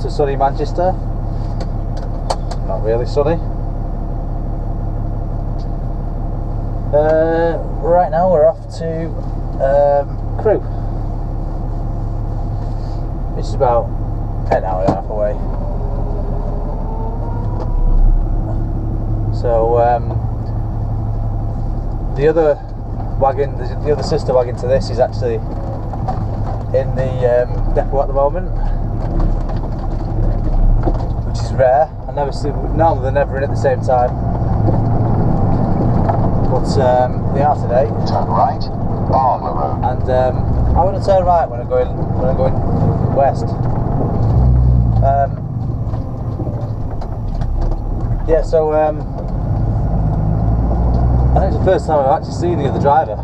to sunny Manchester. Not really sunny. Right now we're off to Crewe, which is about an hour and a half away. So the other wagon, the other sister wagon to this, is actually in the depot at the moment, which is rare. I never see, normally they're never in at the same time, but they are today. Turn right, Barlow Road. And I want to turn right when I'm going west. Yeah, so I think it's the first time I've actually seen the other driver.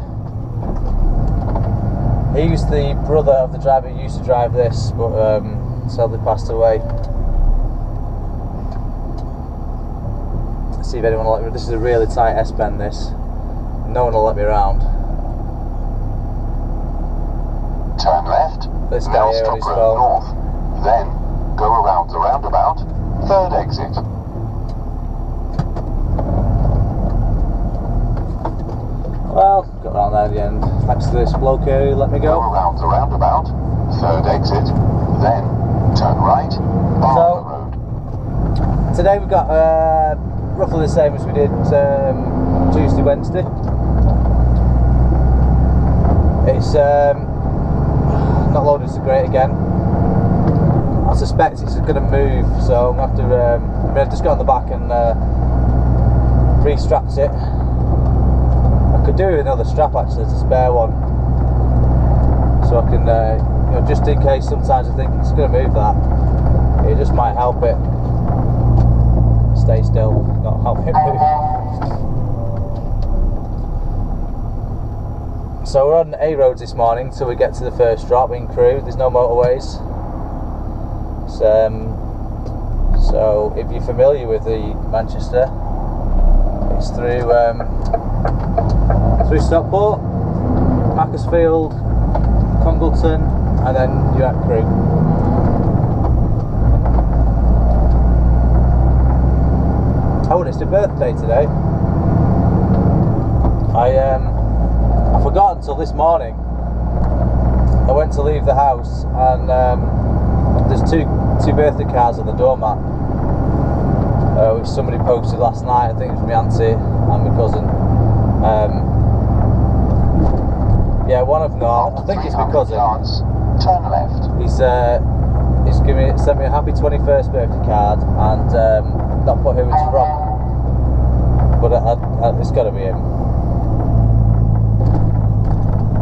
He's the brother of the driver who used to drive this, but sadly passed away. Let's see if anyone will let me. This is a really tight S-bend, this. No one will let me around. Turn left, This guy here on his Road phone. north. Then go around the roundabout, third exit. Well, got round there at the end. Thanks to this bloke here who let me Go go. around the roundabout, third exit. Then turn right, Barlow Road. Today we got roughly the same as we did Tuesday, Wednesday. It's not loaded so great again. I suspect it's going to move, so I'm going to have to. I've just got on the back and re-strapped it. I could do with another strap actually, to spare one, so I can, you know, just in case. Sometimes I think it's going to move that. It just might help it stay still, not help it move. So we're on A roads this morning till we get to the first drop in Crewe. There's no motorways. So if you're familiar with the Manchester, it's through Stockport, Macclesfield, Congleton, and then you're at Crewe. Oh, and it's your birthday today. I forgot until this morning. I went to leave the house and there's two birthday cards on the doormat, which somebody posted last night. I think it was my auntie and my cousin. Yeah, one of them. I think it's my cousin. Turn left. He's sent me a happy 21st birthday card and not put who it's from, but it's got to be him.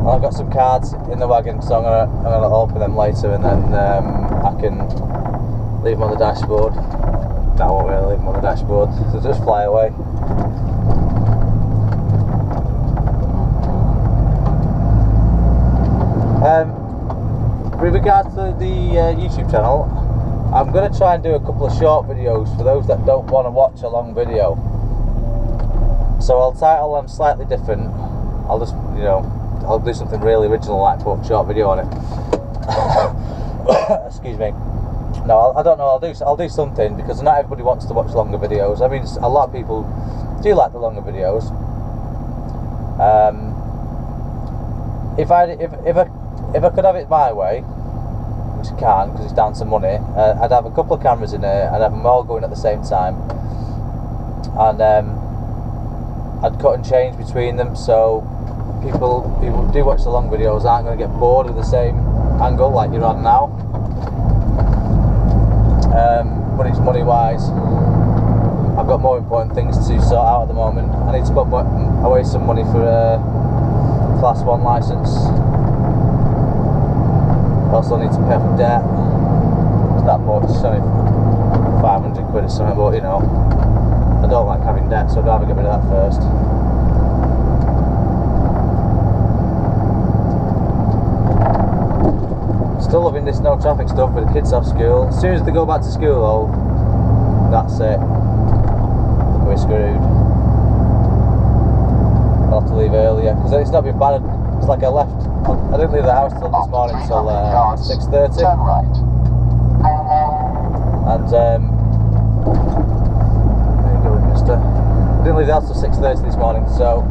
I've got some cards in the wagon, so I'm gonna open them later, and then I can leave them on the dashboard. No, I won't really leave them on the dashboard. So just fly away. With regards to the YouTube channel, I'm going to try and do a couple of short videos for those that don't want to watch a long video. So I'll title them slightly different. I'll just, you know, I'll do something really original, like put a short video on it. Excuse me. No, I don't know. I'll do something, because not everybody wants to watch longer videos. I mean, a lot of people do like the longer videos. If I could have it my way, which I can't because it's down to money, I'd have a couple of cameras in here. I'd have them all going at the same time, and I'd cut and change between them, so people who do watch the long videos aren't going to get bored with the same angle like you're on now. But it's money wise, I've got more important things to sort out at the moment. I need to put away some money for a Class 1 licence. I also need to pay off debt. It's not much, it's only 500 quid or something, but you know, I don't like having debt, so I'd rather get rid of that first. Still loving this no traffic stuff with the kids off school. As soon as they go back to school though, that's it. We're screwed. I'll have to leave earlier, because it's not been bad. It's like I didn't leave the house till this morning till 6:30. Turn right. and there you go, mister. I didn't leave the house till 6:30 this morning, so.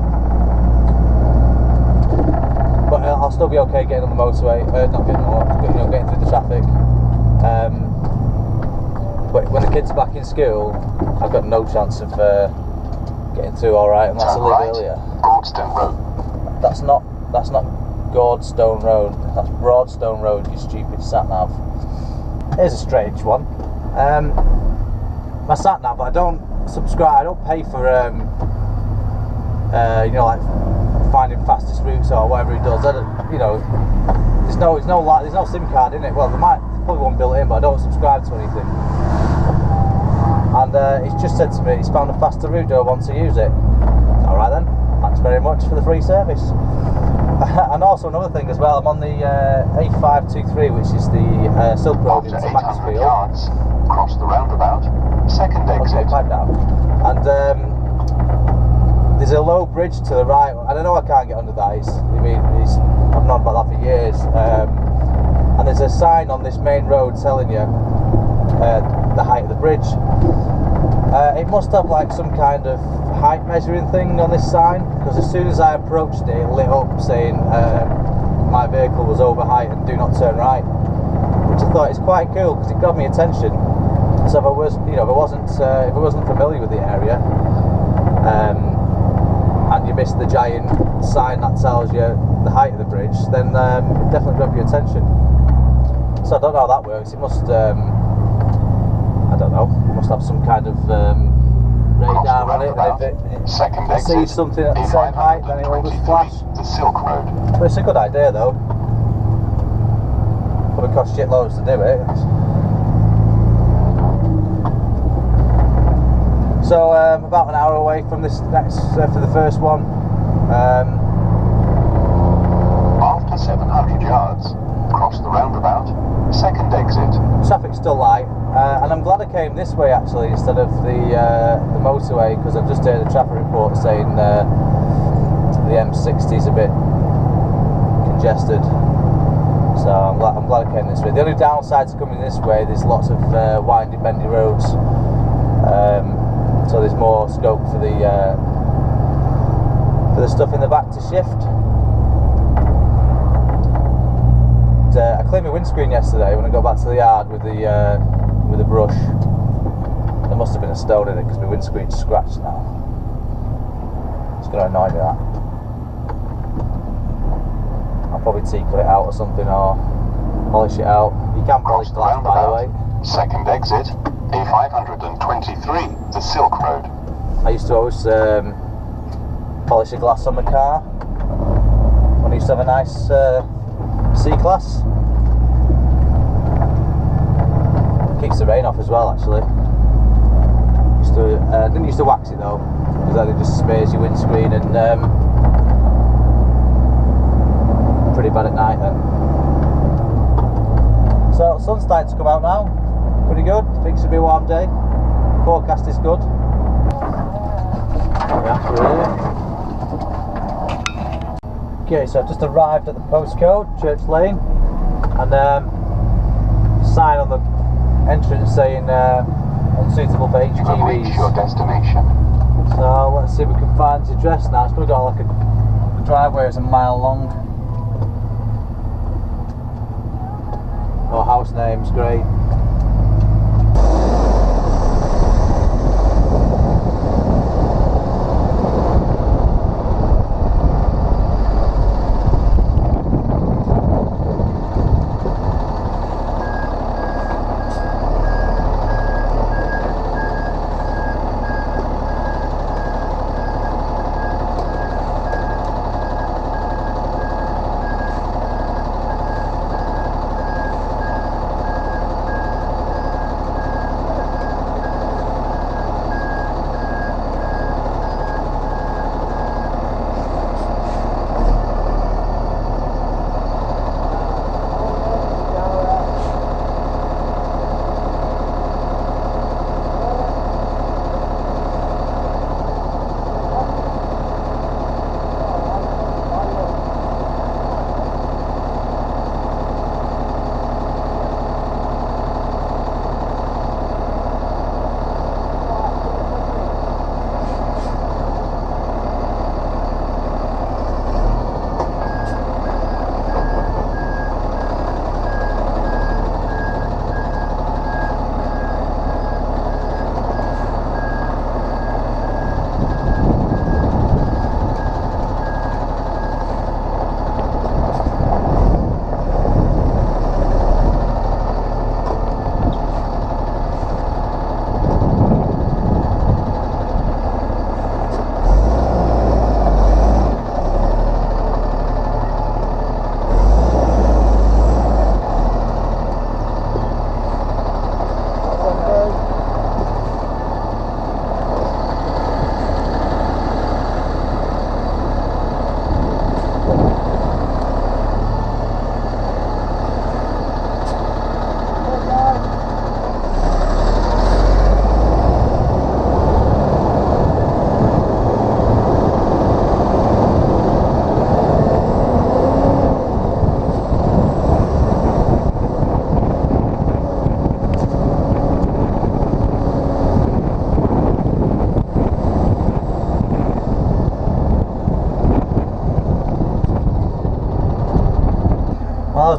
But I'll still be okay getting on the motorway, not getting on, getting through the traffic. But when the kids are back in school, I've got no chance of getting through all right unless I leave earlier. Broadstone Road. That's not Gordstone Road. That's Broadstone Road. You stupid sat nav. Here's a strange one. My sat nav, I don't subscribe. I don't pay for like finding fastest routes or whatever it does. I don't, there's no SIM card in it. Well, there probably won't build it in, but I don't subscribe to anything. And he's just said to me he's found a faster route. Do I want to use it? All right then. Thanks very much for the free service. And also another thing as well. I'm on the A523, which is the Silk Road into Macclesfield. Yards, cross the roundabout. Second exit. Okay, pipe down. And there's a low bridge to the right. And I know I can't get under that. I've known about that for years. And there's a sign on this main road telling you the height of the bridge. It must have like some kind of height measuring thing on this sign, because as soon as I approached it, it lit up saying my vehicle was over height and do not turn right, which I thought is quite cool because it got me attention. So if I wasn't familiar with the area, and you missed the giant sign that tells you the height of the bridge, then it definitely got your attention. So I don't know how that works. It must, I don't know, it must have some kind of radar on it, and if it sees something at the same height, then it will just flash. The Silk Road. But it's a good idea though. Probably cost shitloads to do it. So about an hour away from this next for the first one. After 700 yards, cross the roundabout. Second exit. Traffic's still light, and I'm glad I came this way actually instead of the motorway, because I've just heard a traffic report saying the M60 is a bit congested. So I'm glad I came this way. The only downside to coming this way, there's lots of windy, bendy roads, so there's more scope for the stuff in the back to shift. I cleaned my windscreen yesterday when I got back to the yard with the brush. There must have been a stone in it because my windscreen's scratched now. It's going to annoy me, that. I'll probably tinkle it out or something, or polish it out. You can polish glass, by the way. Second exit, A523, the Silk Road. I used to always polish the glass on my car when I used to have a nice C-Class. Keeps the rain off as well, actually. Didn't used to wax it though, because then it just smears your windscreen, and pretty bad at night then. So sun's starting to come out now. Pretty good. Think it's gonna be a warm day. Forecast is good. Okay, so I've just arrived at the postcode, Church Lane, and sign on the entrance saying unsuitable for HGVs. Reach your destination. So let's see if we can find the address now. It's probably got like the driveway is a mile long. Oh, house name's great.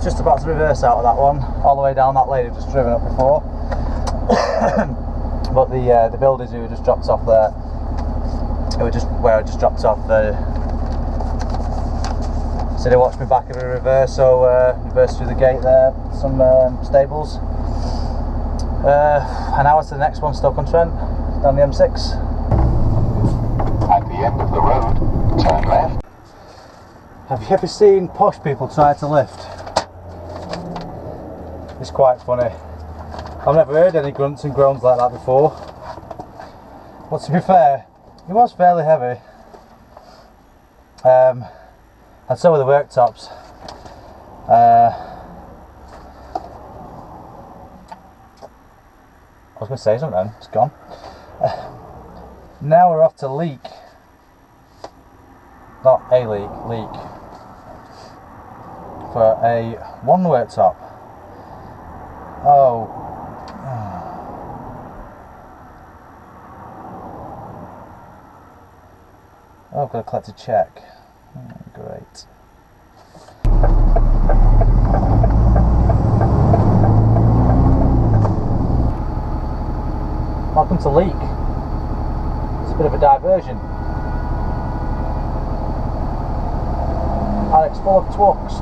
was just about to reverse out of that one, all the way down that lane I've just driven up before. But the builders who just dropped off there, who were just where I just dropped off, so they watched me back in a reverse, so reverse through the gate there, some stables. An hour to the next one, Stoke-on-Trent, down the M6. At the end of the road, turn left. Have you ever seen posh people try to lift? It's quite funny. I've never heard any grunts and groans like that before. But to be fair, it was fairly heavy. And so were the worktops. I was going to say something then, it's gone. Now we're off to Leek. Not a leak, Leek. For a one worktop. Oh. Oh, I've got to collect a check. Great. Welcome to Leek. It's a bit of a diversion. And it's full of twucks.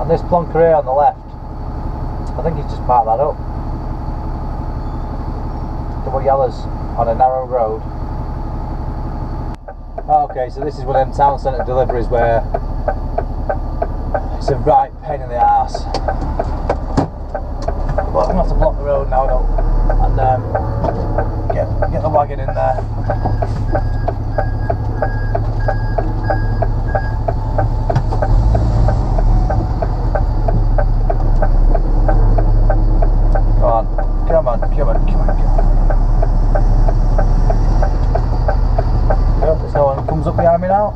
And this plonker here on the left, I think he's just parked that up. Double yellows on a narrow road. Okay, so this is one of them town centre deliveries where it's a right pain in the arse. But I'm going to have to block the road now and get the wagon in there. Come on. Yep, there's no one comes up behind me now.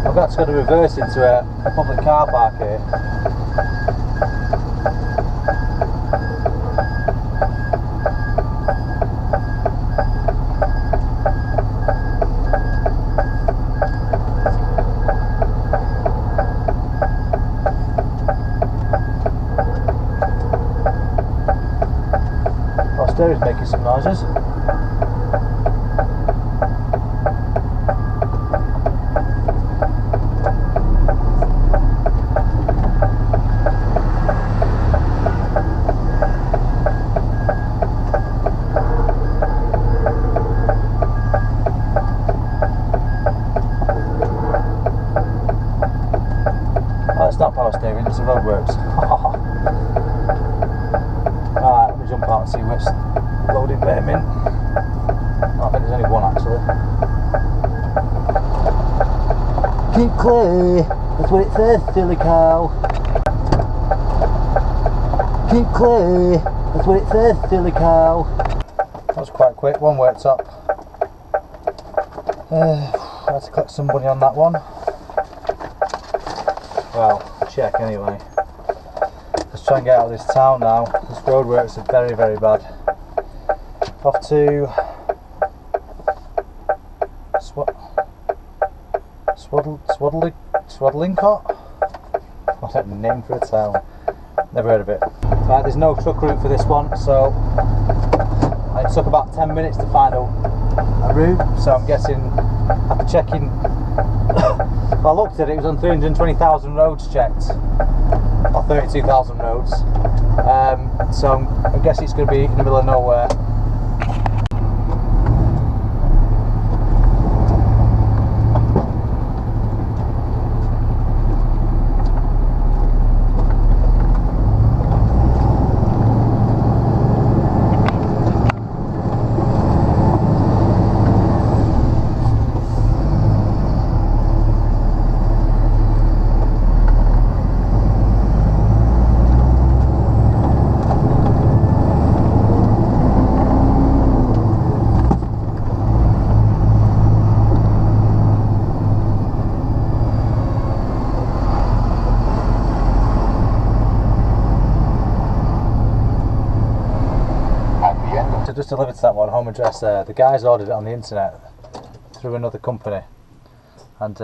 I've actually got to reverse into a public car park here. Is making some noises. Oh, it's not power steering, it's the roadworks. Alright, let me jump out and see which loading bay I'm in. Oh, I think there's only one actually. Keep clear, that's what it says, silly cow. Keep clear, that's what it says, silly cow. That was quite quick, one worktop. I had to collect somebody on that one. Well, check anyway. Let's try and get out of this town now. This roadworks are very, very bad. Off to Swaddlingcott? What a name for a town. Never heard of it. Right, there's no truck route for this one, so it took about 10 minutes to find a route, so I'm guessing after checking I looked at it, it was on 320,000 roads checked, or 32,000 roads, so I guess it's going to be in the middle of nowhere. just delivered to that one, home address there. The guy's ordered it on the internet through another company, and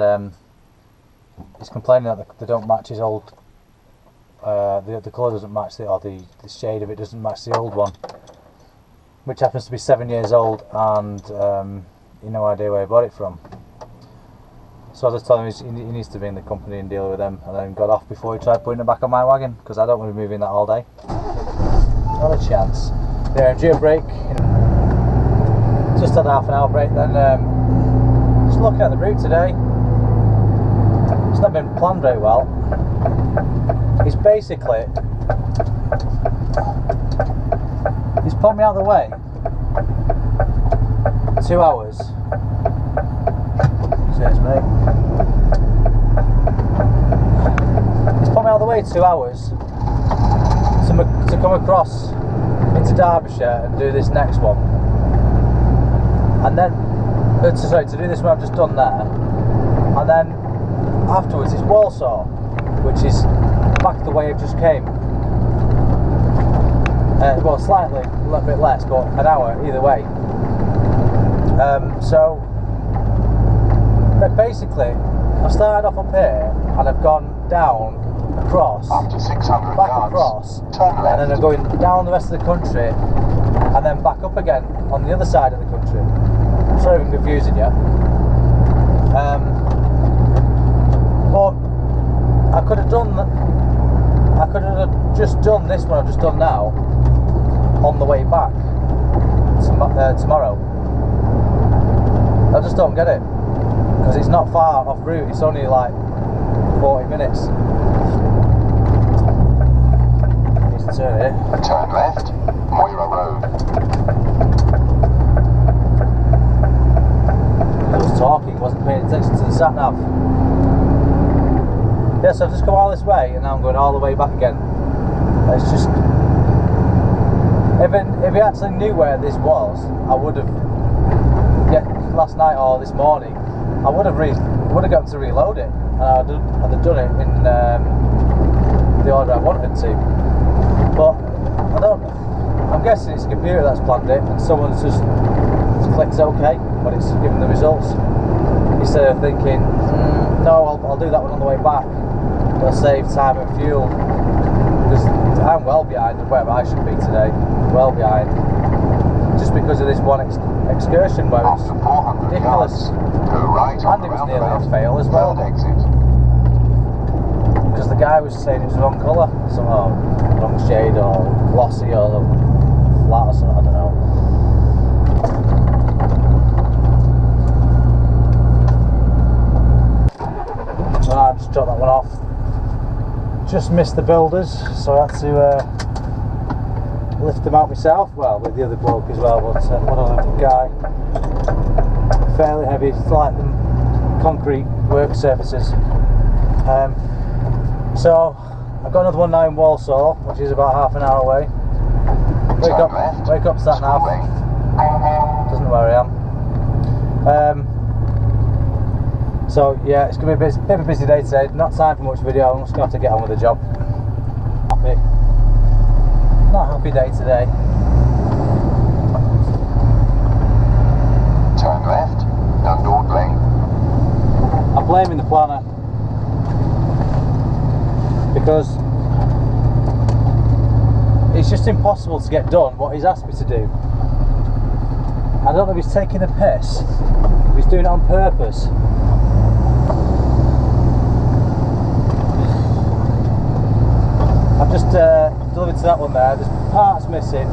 he's complaining that they don't match his old. The colour doesn't match the shade of it doesn't match the old one, which happens to be 7 years old, and no idea where he bought it from. So I just told him he needs to be in the company and deal with them, and then got off before he tried putting it back on my wagon, because I don't want to be moving that all day. Not a chance. Yeah, due a break. Just had a half an hour break. Then just looking at the route today, it's not been planned very well. It's basically, he's put me out of the way 2 hours. Cheers, mate. He's put me out of the way 2 hours to come across into Derbyshire and do this next one, and then to do this one I've just done there, and then afterwards it's Walsall, which is back the way it just came. Well, slightly, a little bit less, but an hour either way. So basically, I've started off up here and I've gone down across, After 600 back yards, across, turn left. and then I'm going down the rest of the country, and then back up again on the other side of the country. I'm sorry if I'm confusing you. But I could have done that. I could have just done this one I've just done now on the way back tomorrow. I just don't get it, because it's not far off route. It's only like 40 minutes. Need to turn here. Turn left, Moira Road. I was talking, wasn't paying attention to the sat nav. Yeah, so I've just come all this way and now I'm going all the way back again. It's just, if you actually knew where this was, I would have, last night or this morning, I would have got to reload it, and I'd have done it in the order I wanted to. But I'm guessing it's a computer that's planned it, and someone's just clicked OK when it's giving the results, instead of thinking, no, I'll do that one on the way back. It'll save time and fuel, because I'm well behind where I should be today. Well behind, just because of this one excursion where it's ridiculous, Go right and it was nearly a fail as well, exit. because the guy was saying it was the wrong colour, somehow wrong shade or glossy or flat or something, I don't know. So I just dropped that one off. Just missed the builders, so I had to lift them out myself. Well, with the other bloke as well, but one other guy. Fairly heavy, it's like them concrete work surfaces. So I've got another one now in Walsall, which is about half an hour away. Wake up sat nav. Doesn't know where I am. So yeah, it's going to be a bit of a busy day today. Not time for much video. I'm just going to have to get on with the job. Happy. Not a happy day today. Turn left, Dundalk Lane. I'm blaming the planner, because it's just impossible to get done what he's asked me to do. I don't know if he's taking a piss, if he's doing it on purpose. I've just delivered to that one there. There's parts missing.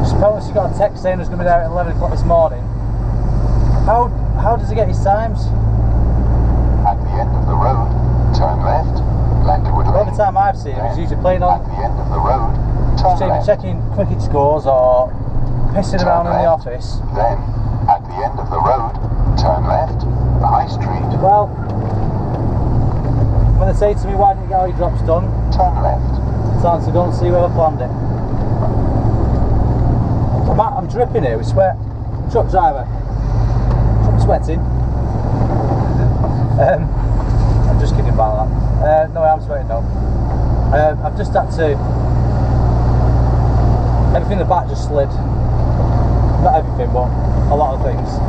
Suppose she got a text saying it was going to be there at 11 o'clock this morning. How does he get his times? At the end of the road, turn left, Lakewood Lane. Every time I've seen him, he's usually playing on, At the end of the road, turn left. checking cricket scores or pissing around in the office. Then, at the end of the road, turn left, High Street. Well, when they say to me, why didn't you get all your drops done? Turn left. It's time to go and see where I planned it. I'm dripping here with sweat. Truck driver. I'm sweating. I'm just kidding about that. No, I'm sweating though. I've just had to. Everything in the back just slid. not everything, but a lot of things.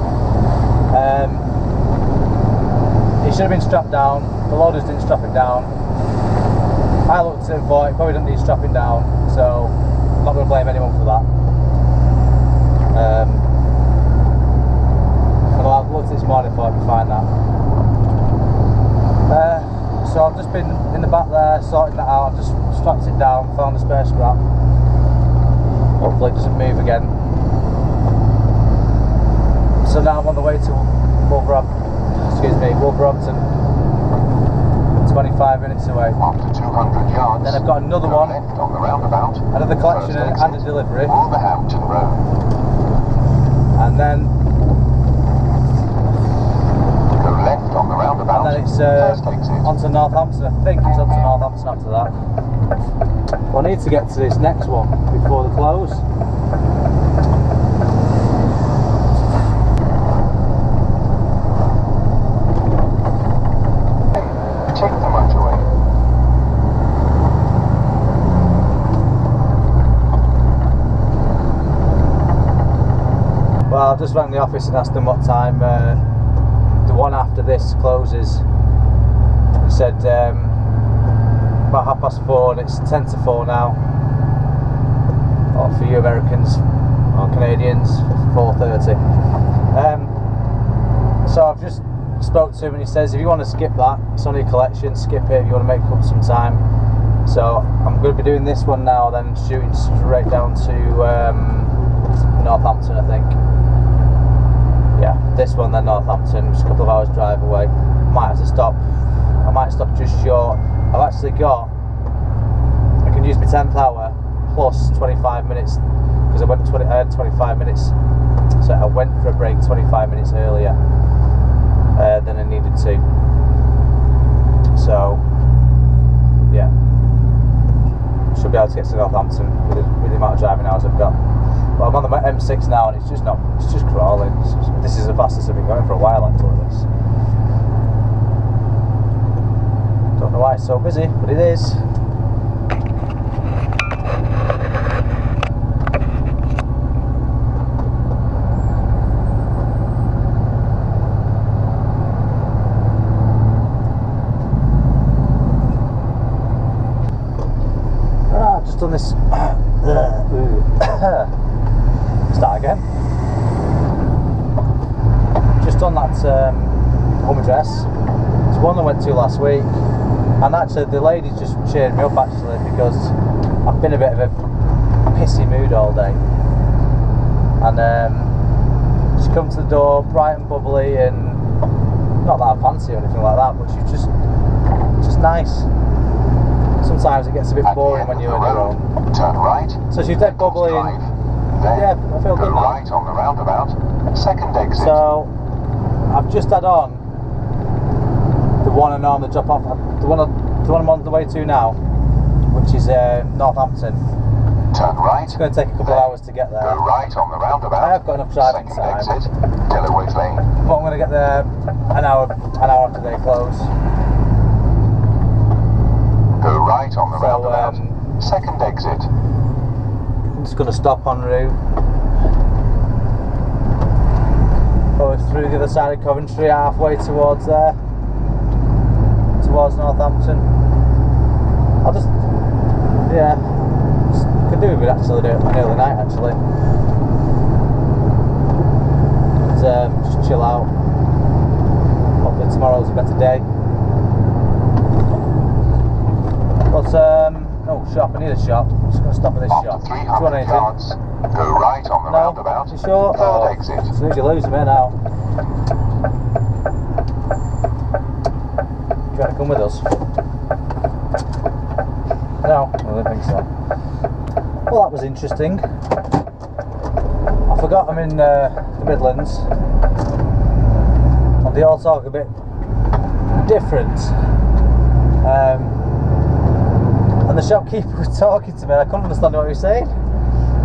He should have been strapped down. The loaders didn't strap him down. I looked at him for it, probably didn't need strapping down, so I'm not going to blame anyone for that. I looked this morning for it to find that. So I've just been in the back there sorting that out. I've just strapped it down, found a spare scrap. Hopefully it doesn't move again. So now I'm on the way to Wolverhampton. 25 minutes away. After 200 yards, then I've got another go one, left on the roundabout, another collection and a delivery. Wolverhampton Road. And then Go left on the roundabout. And then it's first exit. onto Northampton. I think it's onto Northampton after that. Well, I need to get to this next one before the close. Take the motorway. Well, I've just rang the office and asked them what time the one after this closes. He said about 4:30, and it's 10 to 4 now. Or for you Americans or Canadians, 4:30. So I've just spoke to him and he says if you want to skip that, it's only a collection, skip it if you want to make up some time. So I'm going to be doing this one now, then shooting straight down to Northampton, I think. Yeah, this one then Northampton, just a couple of hours drive away. Might have to stop. I might stop just short. I've actually got, I can use my 10th hour plus 25 minutes because I had 25 minutes. So I went for a break 25 minutes earlier than I needed to. So yeah, should be able to get to Northampton with the amount of driving hours I've got. But I'm on the M6 now and it's just crawling. This is the fastest I've been going for a while actually. This. Don't know why it's so busy, but it is. Done this. Start again. Just done that home address. It's one I went to last week, and actually the lady just cheered me up actually because I've been a bit of a pissy mood all day, and she's come to the door bright and bubbly, and not that I fancy or anything like that, but she's just nice. Sometimes it gets a bit boring when you're on your own. Turn right. So she's dead bubbly and yeah, I feel good now. Right on the roundabout. Second exit. So I've just had on the one I normally drop off, the one I'm on the way to now, which is Northampton. Turn right. It's going to take a couple of hours to get there. Go right on the roundabout. I have got enough driving time. Exit. Delaware Lane. But I'm going to get there an hour after they close. Go right on the roundabout. Second exit. I'm just going to stop en route. Go through the other side of Coventry, halfway towards there. Towards Northampton. I'll just, yeah, could do with it actually, do it an early night actually. And, just chill out. Hopefully tomorrow's a better day. But, oh, shop, I need a shop. I'm just going to stop at this shop. 300 yards. Go right on the roundabout. You sure? Third exit. As soon as you lose them here now. Do you want to come with us? No, I don't think so. Well, that was interesting. I forgot I'm in the Midlands. And they all talk a bit different. And the shopkeeper was talking to me, I couldn't understand what he was saying.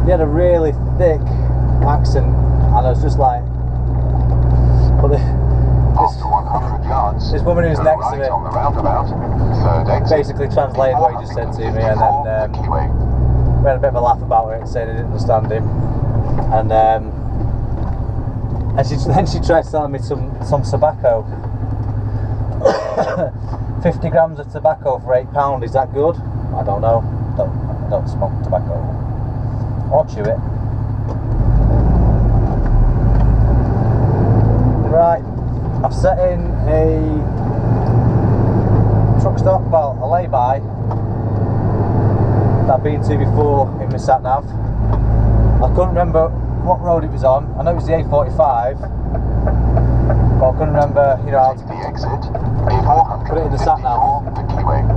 He had a really thick accent, and I was just like, but After 100 yards, this woman who's next right to me on the roundabout. Third exit. basically translated what he just said to me, and then we had a bit of a laugh about it, saying I didn't understand him. And And then she tried selling me some tobacco. 50 grams of tobacco for £8. Is that good? I don't know. I don't smoke tobacco or chew it. Right, I've set in a truck stop, well, a lay-by that I've been to before in my sat nav. I couldn't remember what road it was on. I know it was the A45, but I couldn't remember, you know, how to The exit, A400. put it in the sat nav. The Crewe.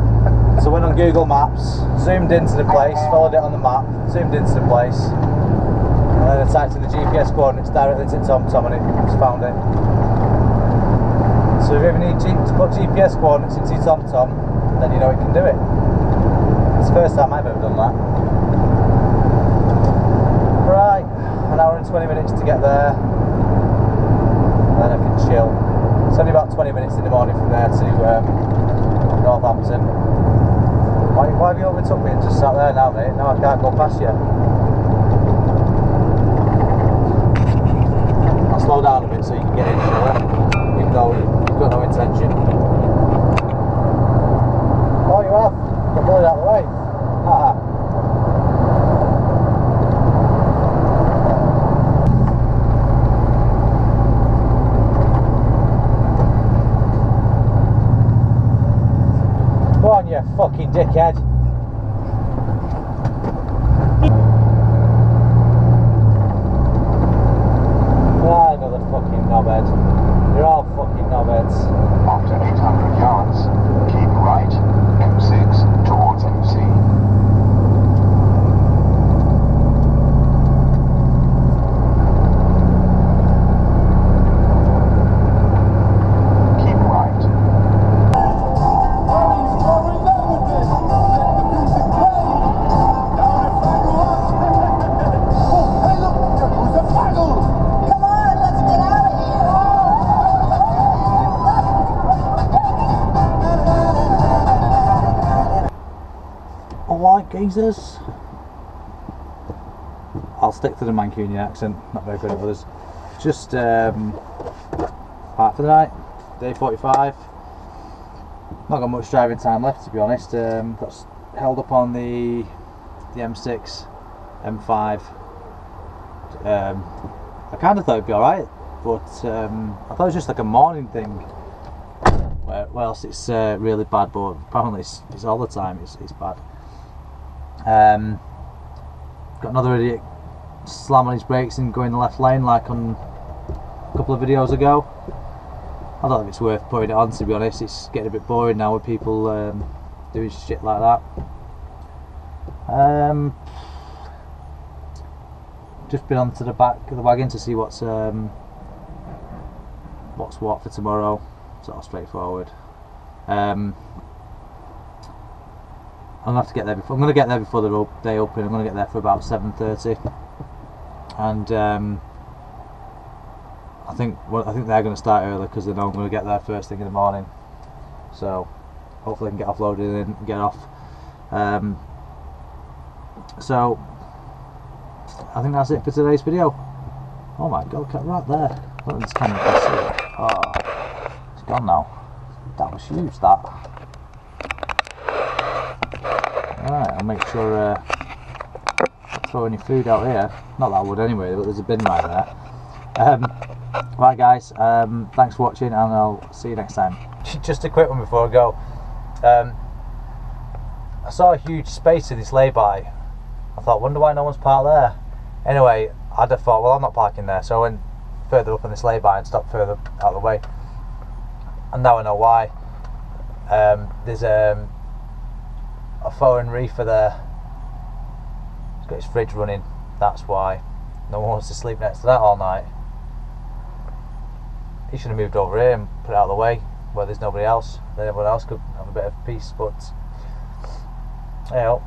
So I went on Google Maps, zoomed into the place, followed it on the map, zoomed into the place, and then I typed in the GPS coordinates directly to TomTom and it just found it. So if you ever need to put GPS coordinates into your TomTom, then you know it can do it. It's the first time I've ever done that. Right, an hour and 20 minutes to get there, and then I can chill. It's only about 20 minutes in the morning from there to Northampton. Why have you overtook me and just sat there now, mate? Now I can't go past you. I'll slow down a bit so you can get in, shall I? Even though you've got no intention. Oh, you have? Got bullied out of the way. Ah. Go on, you fucking dickhead. Ah, another fucking knobhead. You're all fucking knobheads. After 800 yards, keep right, M6 towards MC. Keep right. Alright, geezers. I'll stick to the Mancunian accent, not very good at others. Just parked for the night, day 45. Not got much driving time left, to be honest. Got held up on the M6, M5. I kind of thought it'd be alright, but I thought it was just like a morning thing. Where else it's really bad, but apparently it's all the time. It's bad. Got another idiot slam on his brakes and going the left lane like on a couple of videos ago. I don't know if it's worth putting it on, to be honest. It's getting a bit boring now with people doing shit like that. Just been onto the back of the wagon to see what's what for tomorrow. Sort of straightforward. I'm gonna have to get there before. I'm gonna get there before the day open. I'm gonna get there for about 7:30, and I think they're gonna start early because they know I'm gonna get there first thing in the morning. So hopefully I can get offloaded and get off. So I think that's it for today's video. Oh my god, look at right there. Look at this camera. Oh, it's gone now. That was huge, that. Alright, I'll make sure I throw any food out here. Not that I would anyway, but there's a bin right there. Right guys, thanks for watching and I'll see you next time. Just a quick one before I go. I saw a huge space in this lay-by. I thought, wonder why no one's parked there. Anyway, I'd have thought, well, I'm not parking there, so I went further up on this lay-by and stopped further out of the way. And now I know why. There's a foreign reefer there. He's got his fridge running. That's why. No one wants to sleep next to that all night. He should have moved over here and put it out of the way where there's nobody else. Then everyone else could have a bit of peace. But you know.